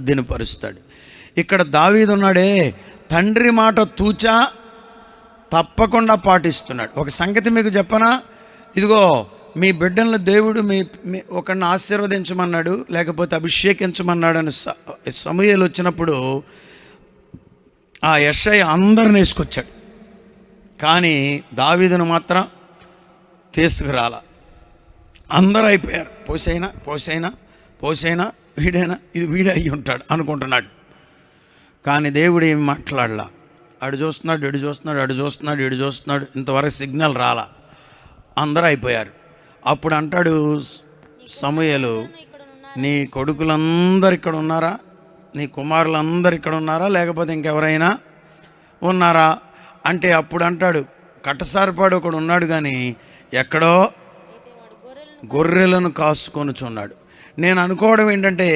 దినపరుస్తాడు. ఇక్కడ దావీదు ఉన్నాడే, తండ్రి మాట తూచా తప్పకుండా పాటిస్తున్నాడు. ఒక సంగతి మీకు చెప్పనా, ఇదిగో మీ బిడ్డలను దేవుడు మీ ఒకరిని ఆశీర్వదించమన్నాడు, లేకపోతే అభిషేకించమన్నాడు అని సమూయేలు వచ్చినప్పుడు ఆ యెషయా అందరిని వేసుకొచ్చాడు. కానీ దావీదును మాత్రం తీసుకురాల. అందరూ అయిపోయారు. పోసైనా వీడే అయ్యి ఉంటాడు అనుకుంటున్నాడు. కానీ దేవుడు ఏమి మాట్లాడలా. అడు చూస్తున్నాడు, ఇంతవరకు సిగ్నల్ రాలా. అందరూ అయిపోయారు. అప్పుడు అంటాడు సమూయేలు, నీ కొడుకులందరూ ఇక్కడ ఉన్నారా, నీ కుమారులందరూ ఇక్కడ ఉన్నారా, లేకపోతే ఇంకెవరైనా ఉన్నారా అంటే అప్పుడు అంటాడు, కట్టసారిపాడు ఒకడు ఉన్నాడు కానీ ఎక్కడో గొర్రెలను కాసుకొనుచున్నాడు. నేను అనుకోవడం ఏంటంటే,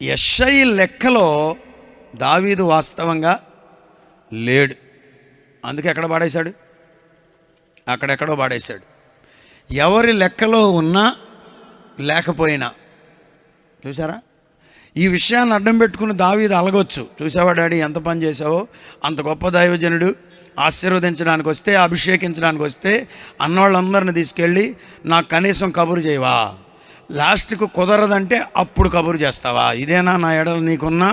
యెషయి లెక్కలో దావీదు వాస్తవంగా లేడు. అందుకే ఎక్కడ పాడేశాడు, అక్కడెక్కడో పాడేశాడు. ఎవరి లెక్కలో ఉన్నా లేకపోయినా, చూసారా, ఈ విషయాన్ని అడ్డం పెట్టుకుని దావీదు అలగొచ్చు. చూసావా డాడీ, ఎంత పని చేసావో, అంత గొప్ప దైవజనుడు ఆశీర్వదించడానికి వస్తే, అభిషేకించడానికి వస్తే అన్నవాళ్ళందరిని తీసుకెళ్ళి నాకు కనీసం కబురు చేయవా, లాస్ట్కు కుదరదంటే అప్పుడు కబురు చేస్తావా, ఇదేనా నా ఎడలు నీకున్న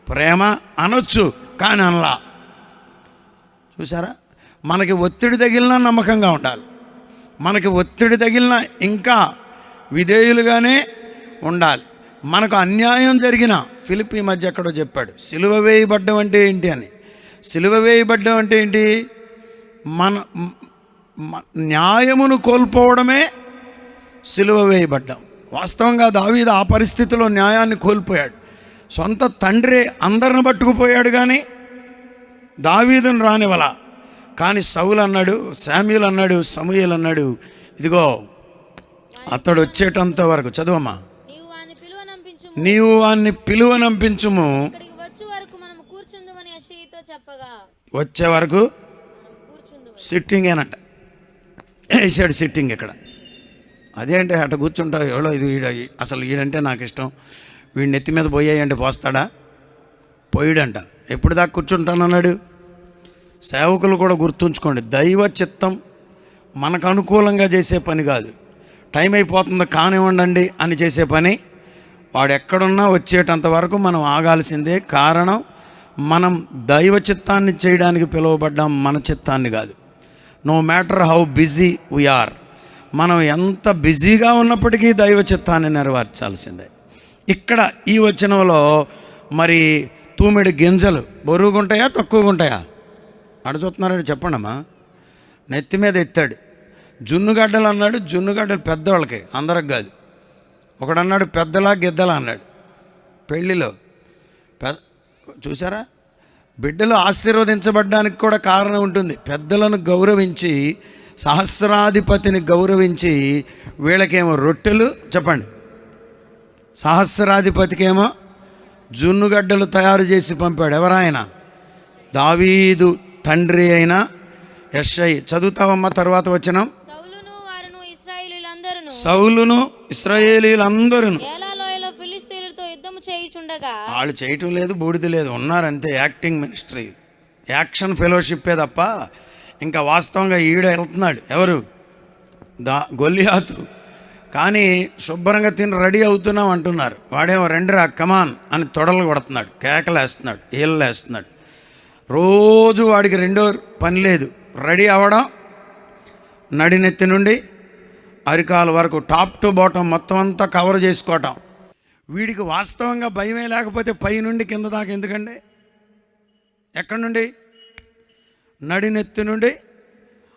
ప్రేమ అనొచ్చు. కానీ అనలా. చూసారా, మనకి ఒత్తిడి తగిలినా నమ్మకంగా ఉండాలి, మనకి ఒత్తిడి తగిలినా ఇంకా విధేయులుగానే ఉండాలి. మనకు అన్యాయం జరిగిన, ఫిలిప్పీ మధ్య ఎక్కడో చెప్పాడు, సిలువ వేయబడ్డం అంటే ఏంటి అని. సిలువ వేయబడ్డం అంటే ఏంటి? మన న్యాయమును కోల్పోవడమే సిలువ వేయబడ్డం. వాస్తవంగా దావీదు ఆ పరిస్థితిలో న్యాయాన్ని కోల్పోయాడు. సొంత తండ్రి అందరిని పట్టుకుపోయాడు కానీ దావీదును రానివల. కానీ సౌలు అన్నాడు, శామ్యూల్ అన్నాడు, సమూయేలు అన్నాడు, ఇదిగో అతడు వచ్చేటంత వరకు, చదువమ్మా, నీవు వాన్ని పిలువనంపించుము, వచ్చే వరకు సిట్టింగ్ ఏనంట. వేసాడు సిట్టింగ్ ఇక్కడ. అదేంటి అట్ట కూర్చుంటావు, ఎవడో ఇది అసలు వీడంటే నాకు ఇష్టం, వీడిని నెత్తి మీద పోయాయంటే పోస్తాడా, పోయాడంట. ఎప్పుడు దాకా కూర్చుంటానన్నాడు. సేవకులు కూడా గుర్తుంచుకోండి, దైవ చిత్తం మనకు అనుకూలంగా చేసే పని కాదు. టైం అయిపోతుందో కానివ్వండి అని చేసే పని. వాడు ఎక్కడున్నా వచ్చేటంత వరకు మనం ఆగాల్సిందే. కారణం, మనం దైవ చిత్తాన్ని చేయడానికి పిలువబడ్డాం, మన చిత్తాన్ని కాదు. No matter how busy we are, మనం ఎంత బిజీగా ఉన్నప్పటికీ దైవ చిత్తాన్ని నెరవేర్చాల్సిందే. ఇక్కడ ఈ వచనంలో మరి తూమెడు గింజలు బరువుగుంటాయా తక్కువగా ఉంటాయా అడుగుతున్నారని చెప్పండమ్మా. నెత్తి మీద ఎత్తాడు. జున్నుగడ్డలు అన్నాడు. జున్నుగడ్డలు పెద్దవాళ్ళకి, అందరికి కాదు. ఒకడన్నాడు పెద్దలా గిద్దలా అన్నాడు. పెళ్ళిలో చూసారా, బిడ్డలు ఆశీర్వదించబడ్డానికి కూడా కారణం ఉంటుంది. పెద్దలను గౌరవించి, సహస్రాధిపతిని గౌరవించి, వీళ్ళకేమో రొట్టెలు, చెప్పండి, సహస్రాధిపతికేమో జున్నుగడ్డలు తయారు చేసి పంపాడు. ఎవరాయన? దావీదు తండ్రి అయిన యెషయి. చదువుతావమ్మా తర్వాత వచనం. సౌలును ఇశ్రాయేలీలందరూ వాళ్ళు చేయటం లేదు, బూడిద లేదు, ఉన్నారంతే. యాక్టింగ్ మినిస్ట్రీ, యాక్షన్ ఫెలోషిప్పే తప్ప ఇంకా వాస్తవంగా ఈడ వెళ్తున్నాడు. ఎవరు? గొల్లియాతు. కానీ శుభ్రంగా తిని రెడీ అవుతున్నాం అంటున్నారు. వాడేమో రెండురా కమాన్ అని తొడలు కొడుతున్నాడు, కేకలు వేస్తున్నాడు, ఏళ్ళు వేస్తున్నాడు. రోజు వాడికి రెండో పని లేదు, రెడీ అవ్వడం, నడినెత్తి నుండి అరికాల వరకు టాప్ టు బాటం మొత్తం అంతా కవర్ చేసుకోవటం. వీడికి వాస్తవంగా భయమే లేకపోతే పై నుండి కింద దాకా ఎందుకండి? ఎక్కడి నుండి? నడినెత్తి నుండి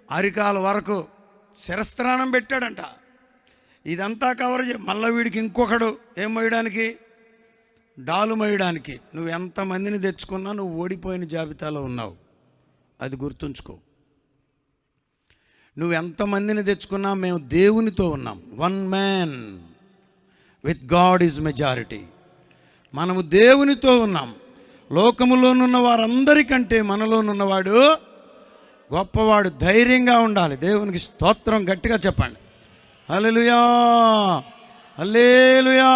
అరికాల వరకు శిరస్త్రాణం పెట్టాడంట. ఇదంతా కవర్ మళ్ళీ వీడికి ఇంకొకడు ఏం మోయడానికి? డాలు మోయడానికి. నువ్వు ఎంతమందిని తెచ్చుకున్నా నువ్వు ఓడిపోయిన జాబితాలో ఉన్నావు, అది గుర్తుంచుకో. నువ్వు ఎంతమందిని తెచ్చుకున్నా మేము దేవునితో ఉన్నాం. One man with God is majority. మనము దేవునితో ఉన్నాం. లోకములోనున్న వారందరికంటే మనలోనున్నవాడు గొప్పవాడు. ధైర్యంగా ఉండాలి. దేవునికి స్తోత్రం, గట్టిగా చెప్పండి. హల్లెలూయా, హల్లెలూయా.